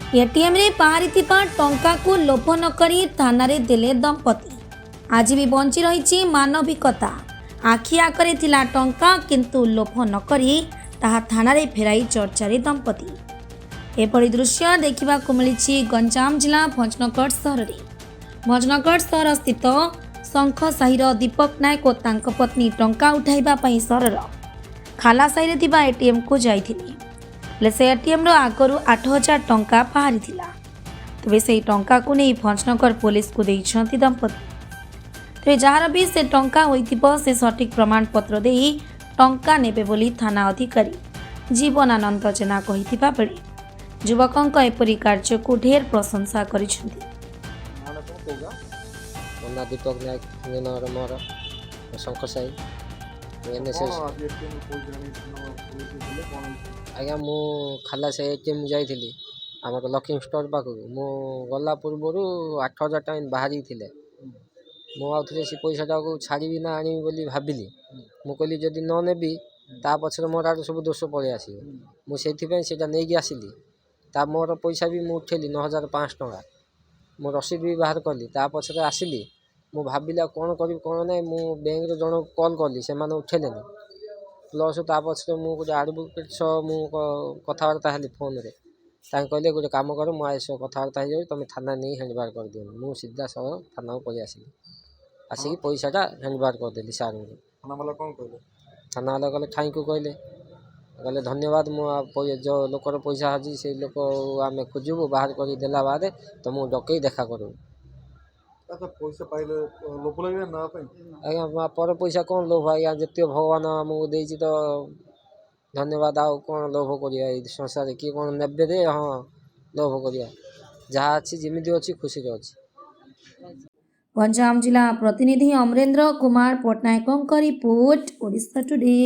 ATM रे बाहरिथिबा टंका को लोभ न करी थाना रे देले दंपति। आज भी बंची रही मानविकता। आखि आकरे थिला टंका किंतु लोभ न करी ताहा थाना रे फेराई चर्चारे दंपति। एपरी दृश्य देखा मिली गंजाम जिला भंजनगढ़ सहर रे। भंजनगढ़ सहर स्थित शंख साहिर दीपक नायक और तांक पत्नी टंका उठाइबा पई सहरर खाला साहिरे थिबा एटीएम को जाइथिले। से एटीएम आगरू 8,000 टंका बाहरी थिला। तेज से टंका को नहीं भंजनगर पुलिस को देइछंती दंपति। तेज जार भी से टंका होइथिबो से सठिक प्रमाण पत्र दे टंका नेबे बोली थाना अधिकारी जीवनानंद जेना कहिथिबा बेले युवकंक एपरी कार्य को ढेर प्रशंसा करिछंती। दीपक नायक मोर शंकर साई आज्ञा मु खाला से एटीएम जाइली आम लक्ष्मी स्टोर पाखक मु गला पूर्वर 8,000 टाइम बाहरी थे मुझे से पैसाटा को छाड़ी ना आनी बोली भाविली मु कहली जदि न नेबी ता पछरे मोर आड़ सब दोष पड़े आस मुझे नहीं आसिली ता मोर पैसा भी मुझे उठेली 9,500 टका मु रसीद भी बाहर कली ता पछरे आसिली मु भाविली कौन करी कौन ना मु बैंक जन कॉल कली से उठेले प्लस ता पछरे मु गोटे एडवोकेट सह मु कथबार्ता हेली फोन रे कहले गोटे काम कर मुझे सह कथबार्ता हो तुम थाना नहीं हैंडबार कर दियो मु सीधा सह थाना को पलि आसिली आसिक पैसाटा हैंडबार करदेली सार थाना वाला कहले ठाई को कहले धन्यवाद मु जो लोकर पैसा हजी से लोक आम खोजबू बाहर कर देला बाद तुमको डकई देखा करू। पैसा पाइले लोभ लगे ना आज्ञा पर पैसा कौन लोभ आज्ञा जिते भगवान आमको देती तो धन्यवाद आउ कौन लोभ करिया संसार किए कौन नेबे दे हाँ लोभ करिया जहाँ अच्छी जमी अच्छी खुशी अच्छी। गंजाम जिला प्रतिनिधि अमरेंद्र कुमार पट्टनायक रिपोर्ट ओडिशा टुडे।